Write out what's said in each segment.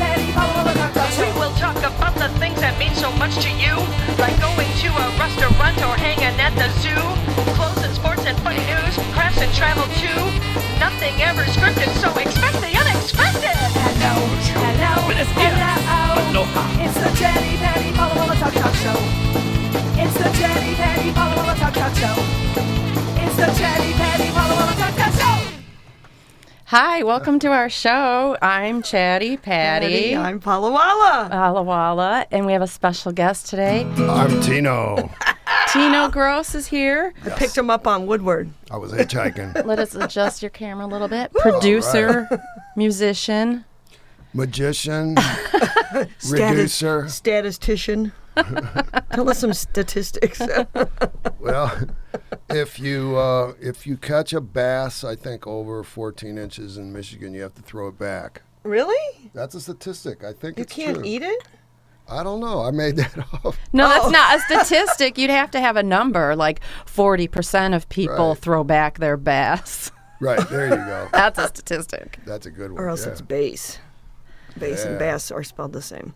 Patty, Walla Walla Talk Talk We Show. will talk about the things that mean so much to you, like going to a restaurant or hanging at the zoo. Clothes and sports and funny news, crafts and travel too. Nothing ever scripted, so expect the unexpected. Hello, hello, It's the Chatty Patty, Walla Walla Talk Talk Show. It's the Chatty Patty, Walla Walla Talk Talk Show. It's the Chatty Patty, Walla Walla Talk Talk Show. Hi, welcome to our show. I'm Chatty Patty. I'm Paula Walla. Walla Walla, and we have a special guest today. I'm Tino. Tino Gross is here. I picked him up on Woodward. I was hitchhiking. Let us adjust your camera a little bit. Producer, musician. Magician, reducer. Statistician. Tell us some statistics. Well, if you catch a bass, I think over 14 inches in Michigan, you have to throw it back. Really? That's a statistic. I think You it's can't true. eat it? I don't know. I made that up. No, that's not a statistic. You'd have to have a number, like 40% of people Right. throw back their bass. Right, there you go. That's a statistic. That's a good one. Or else yeah. it's bass. Bass and Yeah. bass are spelled the same.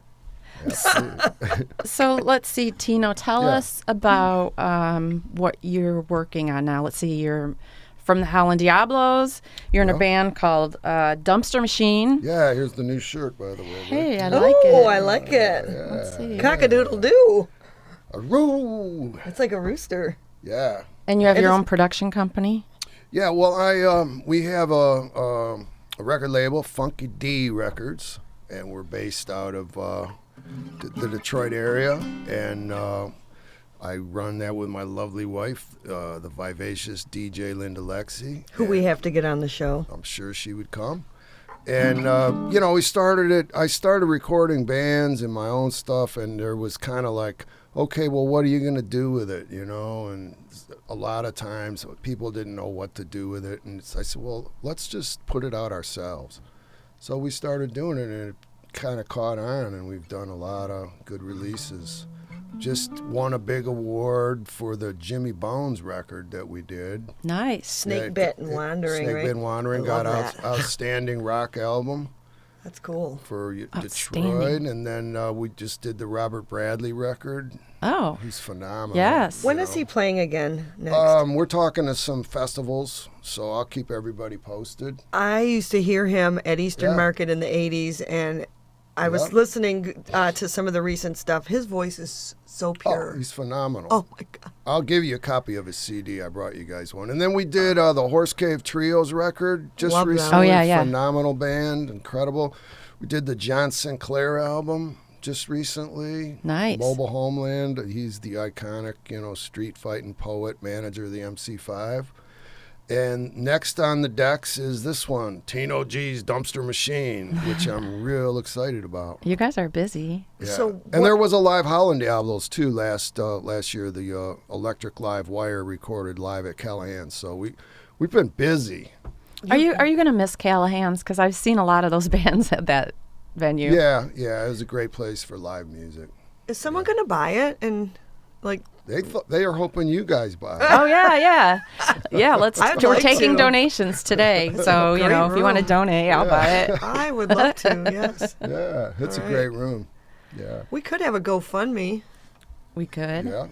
So let's see, Tino, tell Yeah. us about what you're working on now. Let's see, you're from the Howlin' Diablos. You're in a Yeah. band called Dumpster Machine. Yeah, here's the new shirt, by the way. Hey, I like Oh, it. I like it. Let's see. Cock-a-doodle-doo. A roo. It's like a rooster. Yeah. And you have It your is- own production company? Yeah, well, we have a record label, Funky D Records, and we're based out of the Detroit area, and I run that with my lovely wife, the vivacious DJ Linda Lexi. Who we have to get on the show. I'm sure she would come. And, we started it. I started recording bands and my own stuff, and there was kind of like, okay, well, what are you going to do with it, And a lot of times people didn't know what to do with it. And I said, well, let's just put it out ourselves. So we started doing it, and it kind of caught on, and we've done a lot of good releases. Just won a big award for the Jimmy Bones record that we did. Nice. Snake Bit and Wandering, Snake right? Bit and Wandering I got love that. outstanding rock album That's cool. for Outstanding. Detroit, and then we just did the Robert Bradley record. Oh, He's phenomenal. yes. When is he playing again next? We're talking to some festivals, so I'll keep everybody posted. I used to hear him at Eastern Yeah. Market in the 80s, and I was Yep. listening to some of the recent stuff. His voice is so pure. Oh, he's phenomenal. Oh, my God. I'll give you a copy of his CD. I brought you guys one. And then we did the Horse Cave Trios record just Love them. recently. Oh, yeah. Phenomenal band, incredible. We did the John Sinclair album just recently. Nice. Mobile Homeland. He's the iconic, street fighting poet, manager of the MC5. And next on the decks is this one, Tino G's Dumpster Machine, which I'm real excited about. You guys are busy. Yeah. So and there was a live Howlin' Diablos too last year. The Electric Live Wire recorded live at Callahan's. So we've been busy. Are you going to miss Callahan's? Because I've seen a lot of those bands at that venue. Yeah, it was a great place for live music. Is someone going to buy it? And, like, They are hoping you guys buy it. Oh yeah. I'd We're like taking to. donations today, so Great if you want to room. donate, I'll buy it. I would love to, yes. Yeah, it's All a right. great room. Yeah, We could have a GoFundMe. We could. yeah.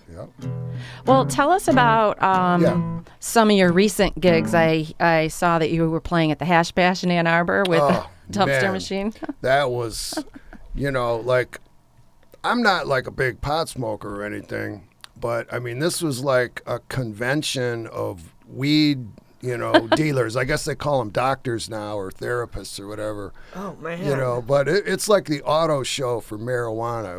Well, tell us about Yeah. some of your recent gigs. I saw that you were playing at the Hash Bash in Ann Arbor with Oh, Dumpster man. Machine. That was, like, I'm not like a big pot smoker or anything, but I mean, this was like a convention of weed, dealers. I guess they call them doctors now or therapists or whatever. Oh, man. But it's like the auto show for marijuana.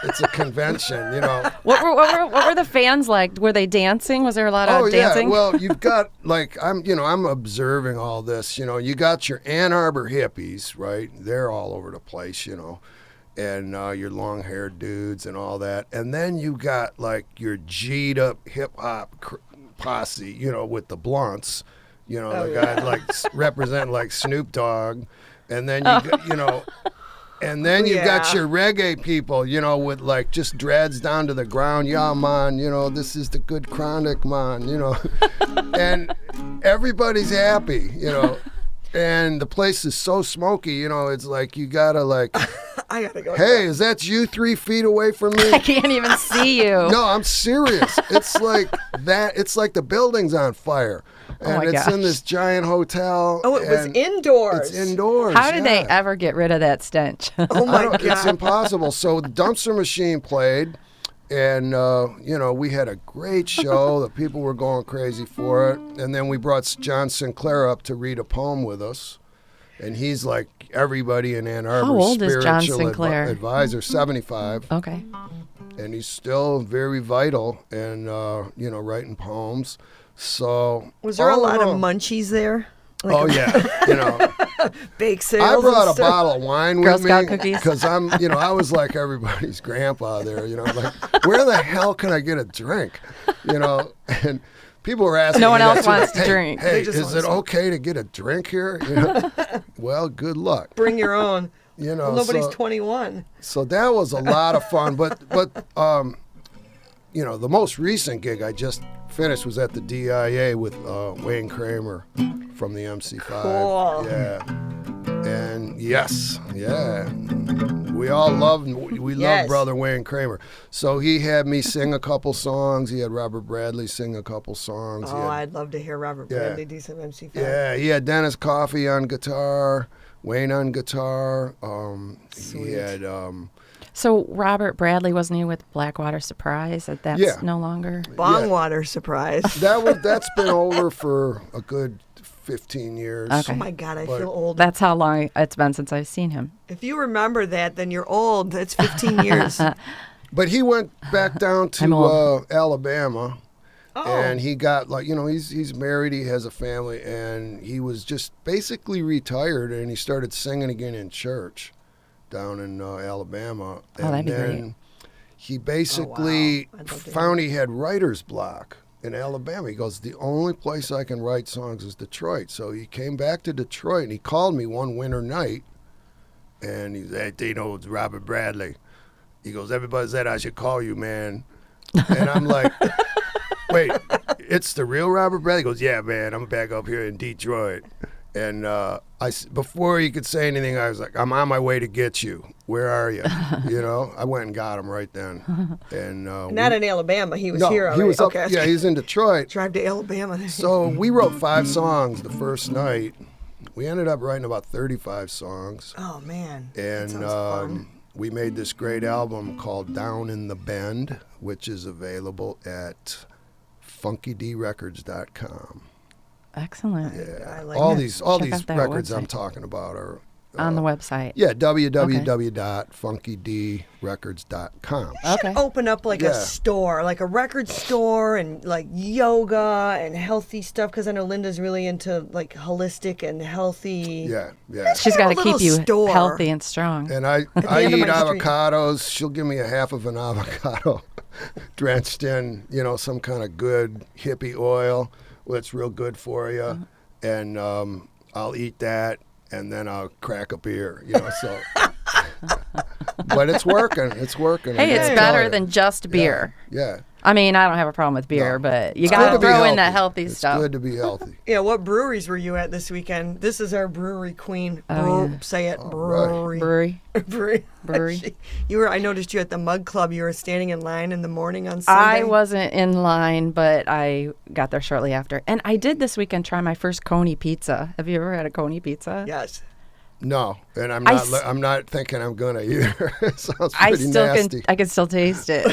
It's a convention, What were the fans like? Were they dancing? Was there a lot of dancing? Yeah. Well, you've got I'm observing all this. You got your Ann Arbor hippies, right? They're all over the place, and your long-haired dudes and all that. And then you got like your G'd up hip-hop posse, with the blunts, the guy like representing like Snoop Dogg. And then and then you got your reggae people, with like just dreads down to the ground. Yeah, man, this is the good chronic, man, and everybody's happy, and the place is so smoky. You know, it's like you gotta like, I gotta go. hey, is that you 3 feet away from me? I can't even see you. No, I'm serious. It's like that. It's like the building's on fire, and my it's in gosh. this giant hotel. Oh, it was and indoors. It's indoors. How did they yeah. ever get rid of that stench? Oh my It's god. impossible. So the dumpster machine played, and you know, we had a great show. The people were going crazy for it, and then we brought John Sinclair up to read a poem with us, and he's like everybody in Ann Arbor. How old is John spiritual Sinclair? advisor, 75, Okay. and he's still very vital and you know, writing poems. So Was there a all in lot of all- munchies there? Like Oh yeah, you know. bake sales. I brought and a stuff? bottle of wine Girl with Scout me cookies? because I'm, you know, I was like everybody's grandpa there. You know, like where the hell can I get a drink? You know, and people were asking. No one me that else too, wants like, to drink. Hey, They just is want it some. okay to get a drink here? You know, well, good luck. Bring your own. You know, Well, nobody's so, 21. so that was a lot of fun. But you know, the most recent gig I just finished was at the DIA with Wayne Kramer from the MC5. Cool. Yeah. And yes, yeah. We all love, we Yes. love brother Wayne Kramer. So he had me sing a couple songs. He had Robert Bradley sing a couple songs. He Oh, had- I'd love to hear Robert Yeah. Bradley do some MC5. yeah, he had Dennis Coffey on guitar, Wayne on guitar. He Sweet. had So Robert Bradley, wasn't he with Blackwater Surprise? That's Yeah. no longer. Bongwater surprise. that's been over for a good 15 years. Okay. Oh my God, I But- feel old. That's how long it's been since I've seen him. If you remember that, then you're old. It's 15 years. But he went back down I'm to old. Alabama. Oh, And he got, like, you know, he's married, he has a family, and he was just basically retired, and he started singing again in church down in Alabama. Oh, that'd And be then great. he basically I'd love to hear found he had writer's block in Alabama. He goes, the only place I can write songs is Detroit. So he came back to Detroit, and he called me one winter night, and he said, hey, Tino, it's Robert Bradley. He goes, everybody said I should call you, man. And I'm like, wait, it's the real Robert Bradley? He goes, yeah, man, I'm back up here in Detroit. And before he could say anything, I was like, I'm on my way to get you. Where are you? You know, I went and got him right then. And not in Alabama. He was no, here already. he was up. Okay. Yeah, he's in Detroit. Drive to Alabama. So we wrote 5 songs the first night. We ended up writing about 35 songs. Oh man. That And sounds fun. we made this great album called Down in the Bend, which is available at funkydrecords.com. Excellent. Yeah, I like all that. these Check out that records I'm website. talking about are On the website. yeah, www.funkydrecords.com. Okay. Open up like Yeah. a store, like a record store, and like yoga and healthy stuff. Because I know Linda's really into like holistic and healthy. Yeah, yeah. She's got to little keep you store. healthy and strong. And I the eat end of my street. avocados. She'll give me a half of an avocado drenched in, you know, some kind of good hippie oil that's real good for you. And I'll eat that, and then I'll crack a beer, you know, so. But it's working. It's working. Hey, I it's enjoy better it. than just beer. Yeah. I mean, I don't have a problem with beer, No. but you It's got good to to be throw in that healthy It's stuff. good to be healthy. Yeah, what breweries were you at this weekend? This is our brewery queen. Oh, yeah. Say it, All brewery. Brewery. brewery. Brewery. You were. I noticed you at the Mug Club. You were standing in line in the morning on Sunday. I wasn't in line, but I got there shortly after. And I did this weekend try my first Coney pizza. Have you ever had a Coney pizza? Yes. No, and I'm I not. s- I'm not thinking I'm gonna either. It sounds I pretty still nasty. can. I can still taste it.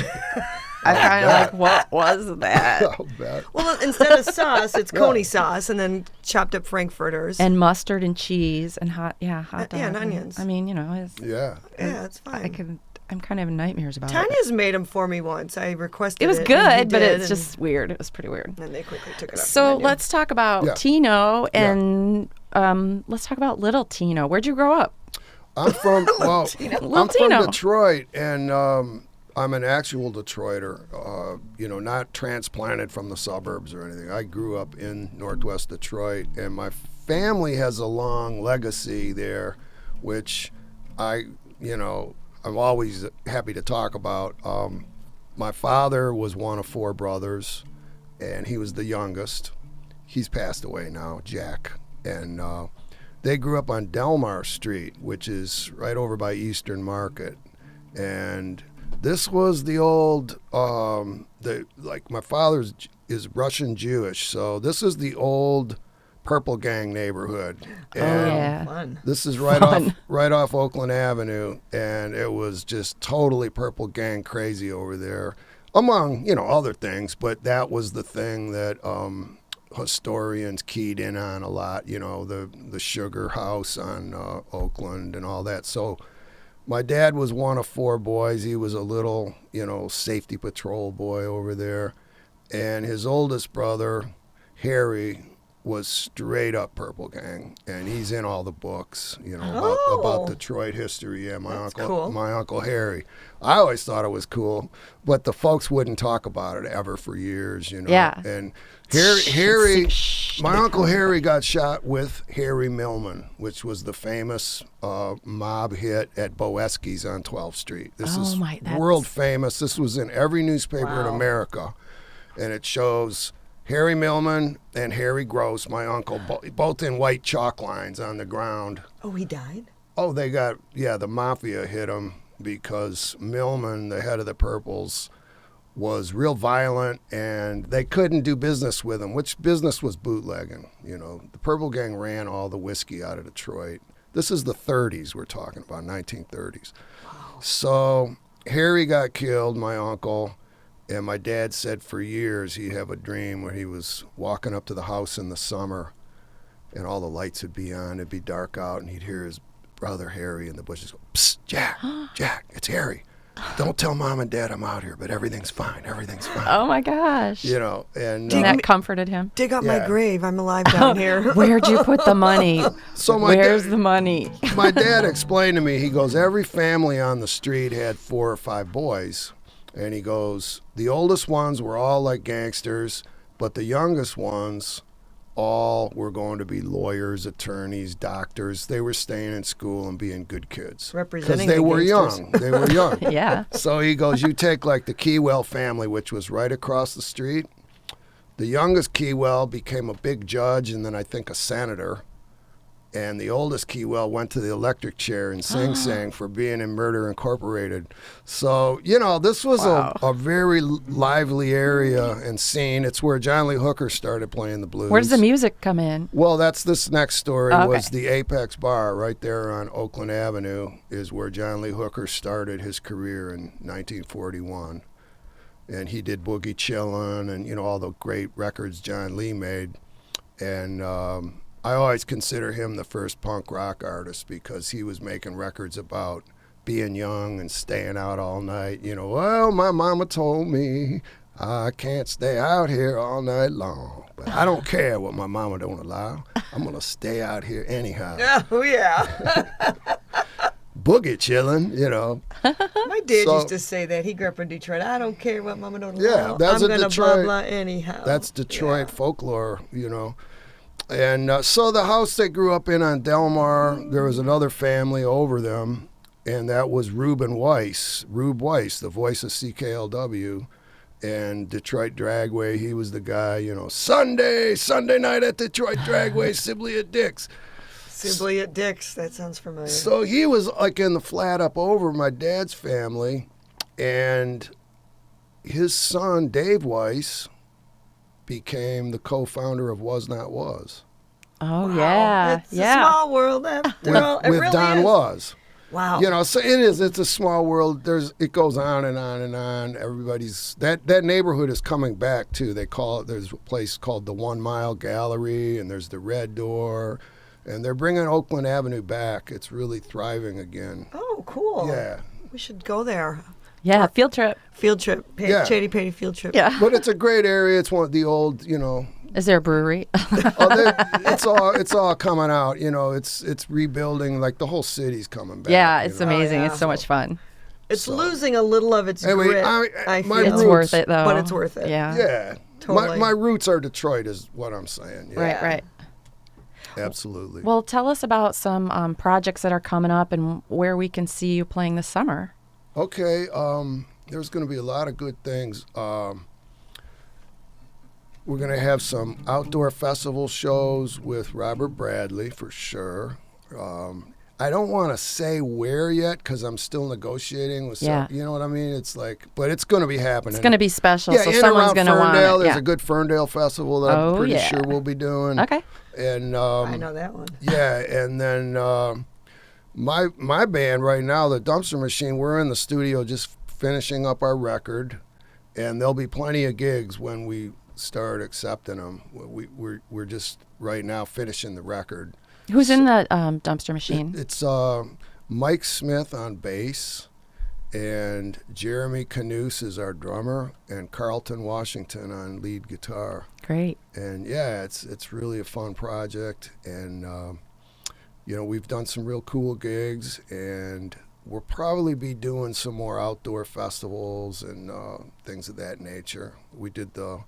I'm kind of like, what was that? I'll bet. Well, instead of sauce, it's Coney sauce, and then chopped up Frankfurters. And mustard and cheese and hot dog. yeah, and onions. I mean, you know, Yeah. yeah, it's fine. I'm kind of having nightmares about it. Tanya's made them for me once. I requested it. It was and he good, but did, it's and just weird. It was pretty weird. then they quickly took it off. the So menu. let's talk about Yeah. Tino and let's talk about little Tino. Where'd you grow up? I'm from Little I'm Tino. from Detroit, and I'm an actual Detroiter. You know, not transplanted from the suburbs or anything. I grew up in Northwest Detroit, and my family has a long legacy there, which I'm always happy to talk about. My father was one of 4 brothers, and he was the youngest. He's passed away now, Jack, and they grew up on Delmar Street, which is right over by Eastern Market. And this was the old, like my father's is Russian Jewish, so this is the old Purple Gang neighborhood. And yeah. Fun. this is right off Oakland Avenue, and it was just totally Purple Gang crazy over there, among other things. But that was the thing that historians keyed in on a lot. The Sugar House on Oakland and all that. So my dad was one of 4 boys. He was a little safety patrol boy over there, and his oldest brother Harry was straight up Purple Gang, and he's in all the books, about Detroit history. Yeah, my uncle Harry. I always thought it was cool, but the folks wouldn't talk about it ever for years, Yeah. And Harry, my uncle Harry got shot with Harry Millman, which was the famous mob hit at Boesky's on 12th Street. This is world famous. This was in every newspaper in America, and it shows Harry Millman and Harry Gross, my uncle, both in white chalk lines on the ground. Oh, he died? Oh, the mafia hit him because Millman, the head of the Purples, was real violent, and they couldn't do business with him, which business was bootlegging. The Purple Gang ran all the whiskey out of Detroit. This is the 30s we're talking about, 1930s. Wow. So Harry got killed, my uncle. And my dad said for years he'd have a dream where he was walking up to the house in the summer and all the lights would be on, it'd be dark out, and he'd hear his brother Harry in the bushes go, "Psst, Jack, it's Harry. Don't tell Mom and Dad I'm out here, but everything's fine. Oh my gosh. And that comforted him. Dig up my grave. I'm alive down here. Where'd you put the money? Where's the money? My dad explained to me, he goes, every family on the street had 4 or 5 boys. And he goes, the oldest ones were all like gangsters, but the youngest ones all were going to be lawyers, attorneys, doctors. They were staying in school and being good kids. Representing because they were gangsters. young. They were young. Yeah. So he goes, you take like the Keywell family, which was right across the street. The youngest Keywell became a big judge and then I think a senator. And the oldest Keywell went to the electric chair in Sing Sing for being in Murder Incorporated. So, this was a very lively area and scene. It's where John Lee Hooker started playing the blues. Where does the music come in? Well, that's this next story. Okay. Was the Apex Bar right there on Oakland Avenue is where John Lee Hooker started his career in 1941. And he did Boogie Chillin' and, all the great records John Lee made. And I always consider him the first punk rock artist because he was making records about being young and staying out all night. Well, my mama told me I can't stay out here all night long, but I don't care what my mama don't allow. I'm going to stay out here anyhow. Oh, yeah. Boogie chillin', My dad used to say that. He grew up in Detroit. I don't care what mama don't allow. Yeah, that's I'm a going to Detroit, blah, blah anyhow. That's Detroit folklore, And so the house they grew up in on Delmar, there was another family over them, and that was Rube Weiss, the voice of CKLW, and Detroit Dragway. He was the guy, Sunday night at Detroit Dragway, Sibley at Dick's. Sibley at Dick's, that sounds familiar. So he was like in the flat up over my dad's family, and his son, Dave Weiss, became the co-founder of Was Not Was. Oh, yeah. It's a small world after all. It With really Don is. Was. Wow. So it is. It's a small world. It goes on and on and on. Everybody's that neighborhood is coming back too. They call it. There's a place called the 1 Mile Gallery, and there's the Red Door, and they're bringing Oakland Avenue back. It's really thriving again. Oh, cool. Yeah. We should go there. Yeah, field trip. Field trip. Yeah. Chady Patty field trip. Yeah. But it's a great area. It's one of the old, Is there a brewery? it's all coming out. It's rebuilding. Like the whole city's coming back. Yeah, it's amazing. Oh, yeah. It's so much fun. It's losing a little of its grit, I feel. It's worth it, though. But it's worth it. Yeah. Yeah. Totally. My roots are Detroit is what I'm saying. Yeah. Right. Absolutely. Well, tell us about some projects that are coming up and where we can see you playing this summer. Okay. There's going to be a lot of good things. We're going to have some outdoor festival shows with Robert Bradley for sure. I don't want to say where yet because I'm still negotiating with some, you know what I mean? It's like, but it's going to be happening. It's going to be special, yeah, so in someone's around going to want Ferndale, it. there's Yeah. a good Ferndale festival that I'm pretty sure we'll be doing. Okay. And I know that one. yeah, and then my band right now, the Dumpster Machine, we're in the studio just finishing up our record, and there'll be plenty of gigs when we start accepting them. We're just right now finishing the record. Who's in the Dumpster Machine? It's Mike Smith on bass, and Jeremy Canoose is our drummer, and Carlton Washington on lead guitar. Great. And yeah, it's really a fun project, and you know, we've done some real cool gigs, and we'll probably be doing some more outdoor festivals and things of that nature. We did the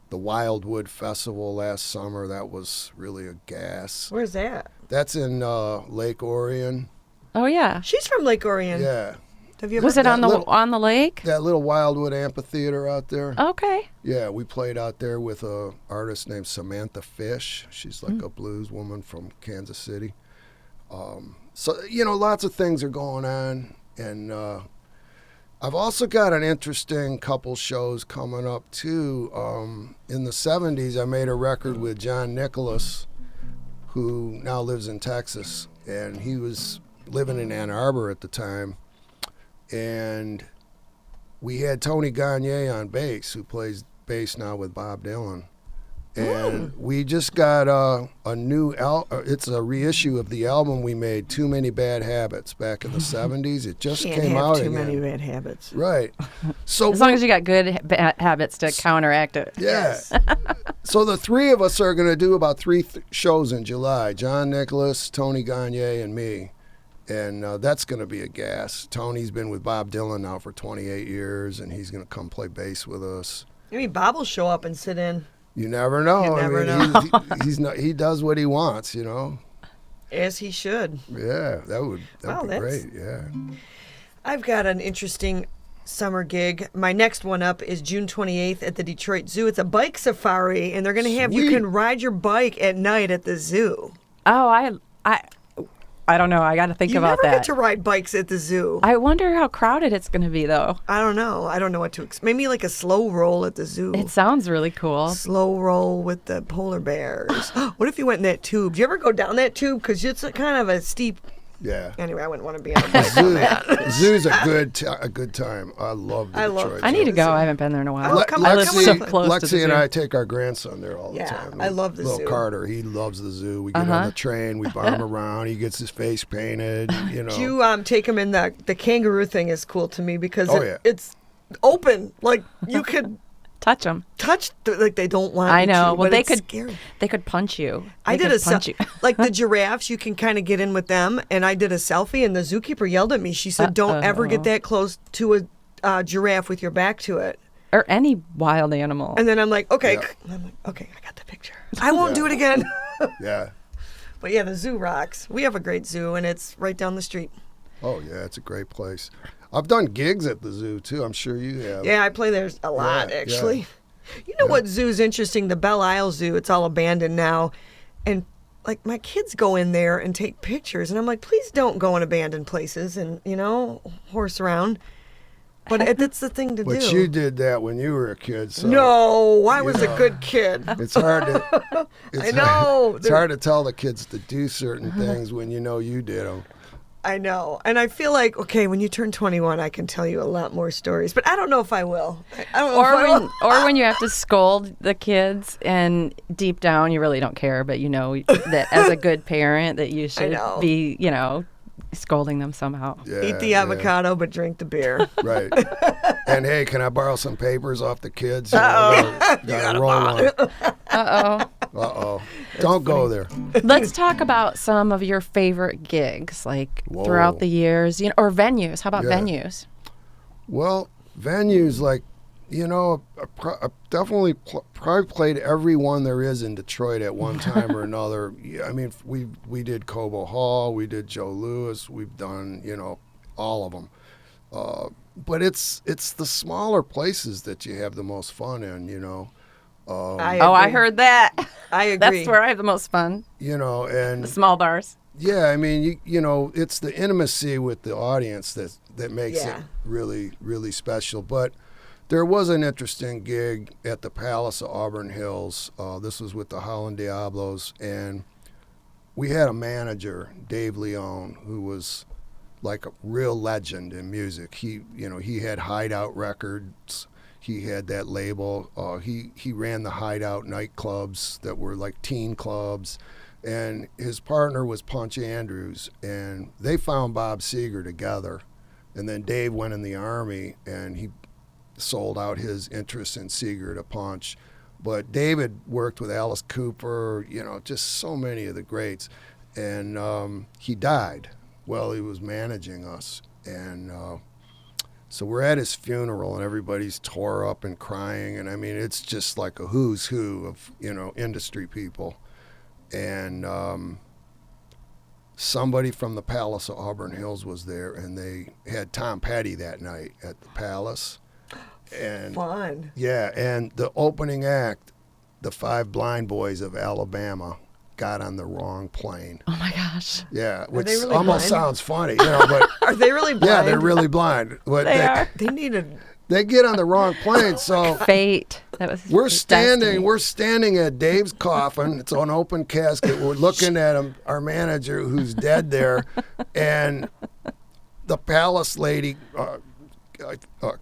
Wildwood Festival last summer. That was really a gas. Where's that? That's in Lake Orion. Oh yeah. She's from Lake Orion. Yeah. Have you ever? Was it on the little- on the lake? That little Wildwood amphitheater out there. Okay. Yeah, we played out there with a artist named Samantha Fish. She's like a blues woman from Kansas City. So, you know, lots of things are going on. And I've also got an interesting couple shows coming up, too. In the 70s, I made a record with John Nicholas, who now lives in Texas. And he was living in Ann Arbor at the time. And we had Tony Gagne on bass, who plays bass now with Bob Dylan. And we just got a new it's a reissue of the album we made, Too Many Bad Habits, back in the 70s. It just Can't came have out too again. many bad habits. Right. So As long as you got good habits to counteract it. yeah. So the three of us are going to do about three shows in July. John Nicholas, Tony Gagne, and me. And that's going to be a gas. Tony's been with Bob Dylan now for 28 years, and he's going to come play bass with us. Maybe Bob will show up and sit in. You never know. You never He's not. He does what he wants, you know. As he should. Yeah, that would Wow, be that's- great. Yeah. I've got an interesting summer gig. My next one up is June 28th at the Detroit Zoo. It's a bike safari, and they're going to have you Sweet. can ride your bike at night at the zoo. Oh, I don't know. I got to think You about never that. get to ride bikes at the zoo. I wonder how crowded it's going to be, though. I don't know. I don't know what to expect. Maybe like a slow roll at the zoo. It sounds really cool. Slow roll with the polar bears. What if you went in that tube? Do you ever go down that tube? Because it's a kind of a steep. Yeah. Anyway, I wouldn't want to be on a bike on that. Zoo's a good time. I love the I love Detroit I need to Zoo. go. I haven't been there in a while. Oh, come I on, live come so on. close to the Lexi and zoo. I take our grandson there all the Yeah, time. I love the Little zoo. Carter, he loves the zoo. We get on the train, we bomb around. He gets his face painted. You know. Do you take him in the kangaroo thing is cool to me because Oh, yeah. it's open. Like you could Touch them. touch like they don't want I you know. to, Well, but they it's could. scary. They could punch you. I They did could a punch you. like the giraffes. You can kind of get in with them, and I did a selfie, and the zookeeper yelled at me. She said, "Don't ever get that close to a giraffe with your back to it." Or any wild animal. And then I'm like, "Okay," Yeah. and I'm like, "Okay, I got the picture. I won't do it again." Yeah. But yeah, the zoo rocks. We have a great zoo, and it's right down the street. Oh yeah, it's a great place. I've done gigs at the zoo too. I'm sure you have. Yeah, I play there a lot, Yeah, actually. yeah. You know what zoo's interesting? The Belle Isle Zoo, it's all abandoned now. And, like, my kids go in there and take pictures. And I'm like, please don't go in abandoned places and, horse around. But that's the thing to But do. you did that when you were a kid. So No, I was a good kid. It's hard to. It's I know. It's hard to tell the kids to do certain things when you know you did them. I know. And I feel like, okay, when you turn 21, I can tell you a lot more stories. But I don't know if I will. I don't know if I will. or when you have to scold the kids, and deep down you really don't care, but you know that as a good parent that you should know. be, scolding them somehow. Yeah, Eat the yeah. avocado, but drink the beer. Right. And hey, can I borrow some papers off the kids? Gotta roll one. Uh-oh. Don't go there. Let's talk about some of your favorite gigs, like Whoa. throughout the years, or venues. How about Yeah. venues? Well, venues like, I definitely probably played every one there is in Detroit at one time or another. Yeah, I mean, we did Cobo Hall, we did Joe Louis, we've done, all of them. But it's the smaller places that you have the most fun in, I Oh, I agree. heard that. I agree. That's where I have the most fun. You know, and The small bars. yeah, I mean, you know, it's the intimacy with the audience that makes Yeah. it really, really special. But there was an interesting gig at the Palace of Auburn Hills. This was with the Holland Diablos, and we had a manager, Dave Leone, who was like a real legend in music. He had Hideout Records. He had that label. He ran the Hideout nightclubs that were like teen clubs. And his partner was Punch Andrews. And they found Bob Seger together. And then Dave went in the Army and he sold out his interest in Seger to Punch. But David worked with Alice Cooper, you know, just so many of the greats. And he died while he was managing us. And so we're at his funeral and everybody's tore up and crying. And I mean, it's just like a who's who of, you know, industry people. And somebody from the Palace of Auburn Hills was there, and they had Tom Petty that night at the Palace. And Fun. yeah, and the opening act, the Five Blind Boys of Alabama got on the wrong plane. Oh my gosh. Yeah, which they really almost blind? sounds funny, you know, but Are they really blind? yeah, they're really blind. But They are. They need a. they get on the wrong plane, so Fate. That was we're destiny. standing at Dave's coffin. It's an open casket. We're looking at him, our manager who's dead there, and the Palace lady,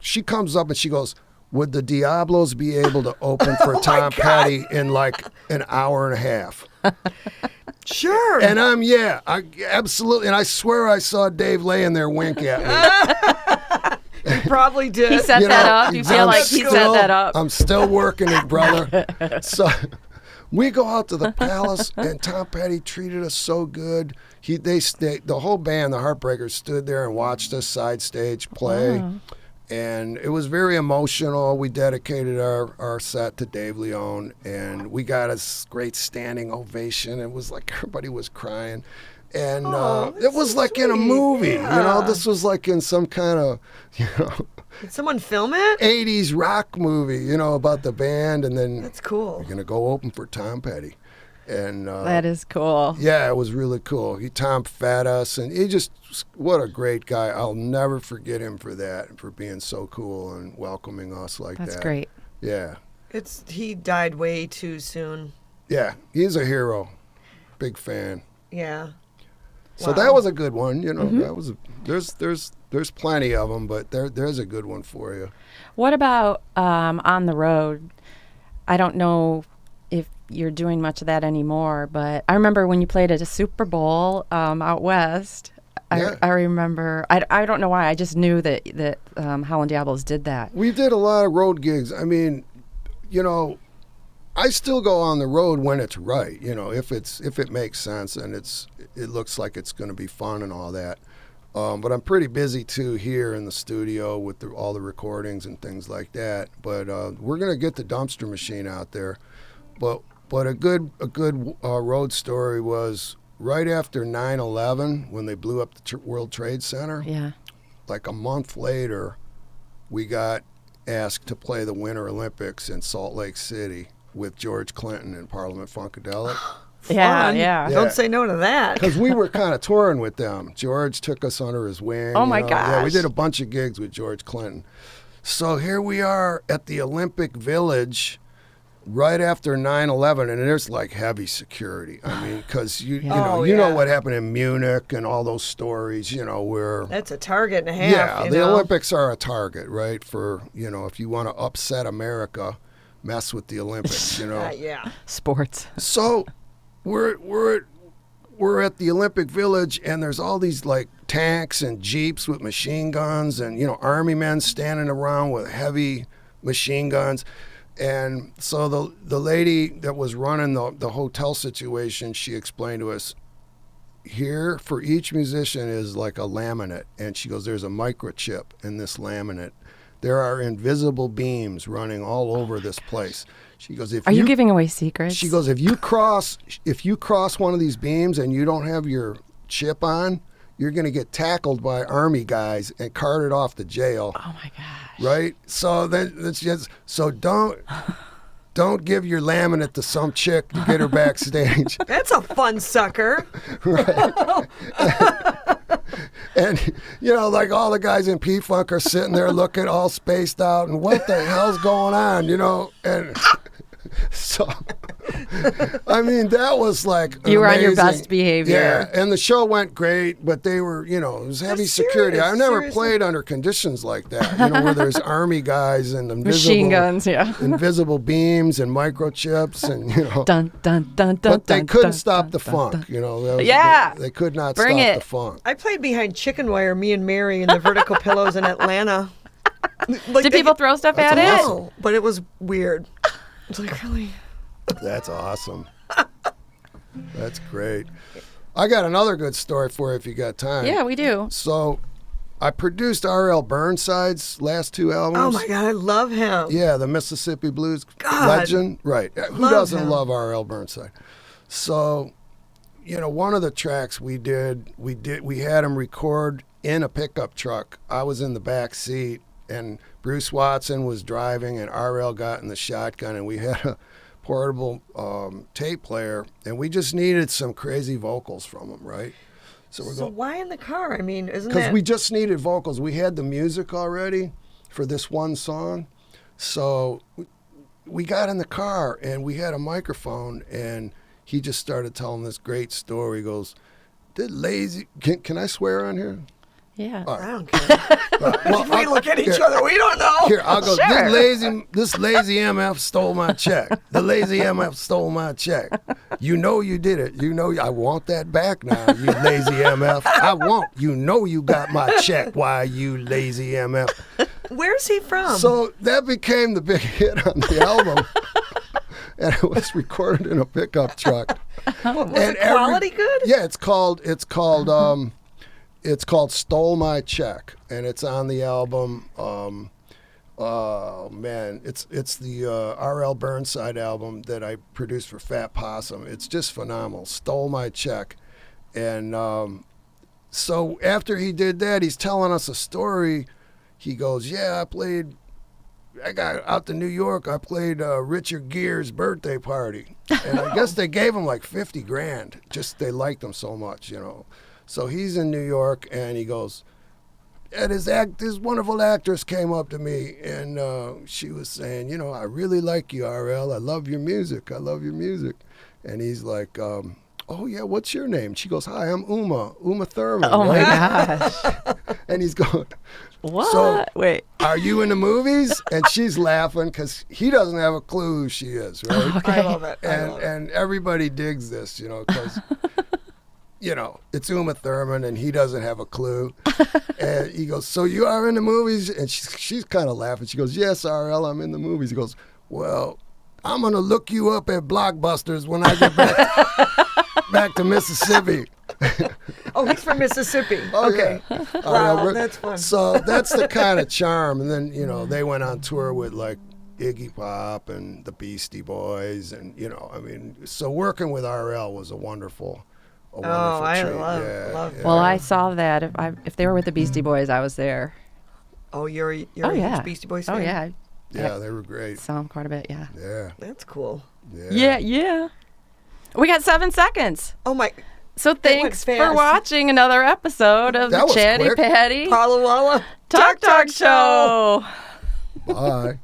she comes up and she goes, "Would the Diablos be able to open for Tom Petty in like an hour and a half?" Sure. And I absolutely, and I swear I saw Dave laying there wink at me. He probably did. He set You that know, up. You feel like he set that up. I'm still working it, brother. So we go out to the Palace, and Tom Petty treated us so good. The whole band, the Heartbreakers, stood there and watched us side stage play. Oh. And it was very emotional. We dedicated our set to Dave Leone, and we got a great standing ovation. It was like everybody was crying. And it was like in a movie, you know. This was like in some kind of, you know, Did someone film it? 80s rock movie, you know, about the band. And then That's cool. we're going to go open for Tom Petty. And That is cool. yeah, it was really cool. Tom fed us, and what a great guy. I'll never forget him for that, for being so cool and welcoming us like that. That's great. Yeah. He died way too soon. Yeah, he's a hero. Big fan. Yeah. So Wow. that was a good one, you know. Mm-hmm. That was there's plenty of them, but there's a good one for you. What about on the road? I don't know if you're doing much of that anymore, but I remember when you played at a Super Bowl out west. Yeah. I remember. I don't know why. I just knew that Holland Diablos did that. We did a lot of road gigs. I mean, you know, I still go on the road when it's right, you know, if it makes sense and it looks like it's going to be fun and all that. But I'm pretty busy too here in the studio with all the recordings and things like that. But we're going to get the dumpster machine out there. But a good road story was right after 9/11 when they blew up the World Trade Center. Yeah. Like a month later, we got asked to play the Winter Olympics in Salt Lake City with George Clinton and Parliament Funkadelic. Yeah, Fun. yeah. Yeah. Don't say no to that. Because we were kind of touring with them. George took us under his wing. Oh, my Yeah, we gosh. did a bunch of gigs with George Clinton. So here we are at the Olympic Village right after 9/11, and there's like heavy security. I mean, because you Oh, know yeah. what happened in Munich and all those stories, you know, where That's a target and a half. yeah, you the know? Olympics are a target, right? For, you know, if you want to upset America, mess with the Olympics, you know. Yeah. Sports. So we're at the Olympic Village, and there's all these like tanks and jeeps with machine guns, and you know, army men standing around with heavy machine guns. And so the lady that was running the hotel situation, she explained to us, here for each musician is like a laminate, and she goes, there's a microchip in this laminate. There are invisible beams running all over this place. She goes, Are you giving away secrets? She goes, if you cross one of these beams and you don't have your chip on, you're going to get tackled by army guys and carted off to jail. Oh my gosh. Right? So that's just, so don't give your laminate to some chick to get her backstage. That's a fun sucker. And, like all the guys in P-Funk are sitting there looking all spaced out and what the hell's going on, and so, I mean, that was like You were on your amazing. best behavior. Yeah, and the show went great, but they were, it was heavy That's security. serious, I've never seriously. played under conditions like that, where there's army guys and Machine guns, yeah. invisible beams and microchips and, Dun, dun, dun, dun, but they dun, couldn't dun, stop dun, the dun, funk, dun. that was- Yeah. They could not Bring stop it. the funk. I played behind chicken wire, me and Mary, in the Vertical Pillows in Atlanta. Like, Did people throw stuff at That's it? awesome. No, but it was weird. It's like, really? That's awesome. That's great. I got another good story for you if you got time. Yeah, we do. So, I produced R.L. Burnside's last 2 albums. Oh my God, I love him. Yeah, the Mississippi Blues God. legend. Right. Who Love doesn't him. love R.L. Burnside? So, one of the tracks we had him record in a pickup truck. I was in the back seat, and Bruce Watson was driving, and R.L. got in the shotgun, and we had a portable tape player, and we just needed some crazy vocals from him, right? So we're So going, why in the car? I mean, isn't because that... we just needed vocals. We had the music already for this one song. So we got in the car and we had a microphone, and he just started telling this great story. He goes, can I swear on here? Yeah. All I right. don't care. Well, We look at each other, we don't know. Here, I'll go. Sure. This lazy MF stole my check. The lazy MF stole my check. You know you did it. You know I want that back now, you lazy MF. I want. You know you got my check. Why, you lazy MF? Where's he from? So that became the big hit on the album. And it was recorded in a pickup truck. was it quality good? Yeah, it's called Stole My Check, and it's on the album. Oh man, it's the R.L. Burnside album that I produced for Fat Possum. It's just phenomenal. Stole My Check, and so after he did that, he's telling us a story. He goes, "Yeah, I got out to New York. I played Richard Gere's birthday party, and I guess they gave him like $50,000. Just they liked him so much, So he's in New York, and he goes, and this wonderful actress came up to me, and she was saying, I really like you, R.L. I love your music. I love your music. And he's like, oh, yeah, what's your name? She goes, hi, I'm Uma Thurman. Oh, my right? gosh. And he's going, What? So- Wait. are you in the movies? And she's laughing because he doesn't have a clue who she is, right? Okay. I love it. And everybody digs this, because it's Uma Thurman and he doesn't have a clue. And he goes, so you are in the movies? And she's kind of laughing. She goes, yes, R.L., I'm in the movies. He goes, well, I'm going to look you up at Blockbusters when I get back to Mississippi. Oh, he's from Mississippi. Oh, Okay. yeah. Wow, that's fun. So that's the kind of charm. And then, they went on tour with like Iggy Pop and the Beastie Boys. And, so working with R.L. was a wonderful I treat. love Well, I saw that. If they were with the Beastie Boys, I was there. Oh, you're a Oh, yeah. huge Beastie Boys fan? Oh, yeah. Yeah, they were great. I saw them quite a bit, yeah. Yeah. That's cool. Yeah. We got 7 seconds. Oh, my... So went thanks for fast. watching another episode of That the was Chatty quick. Patty Pala Walla. Talk Show. Bye.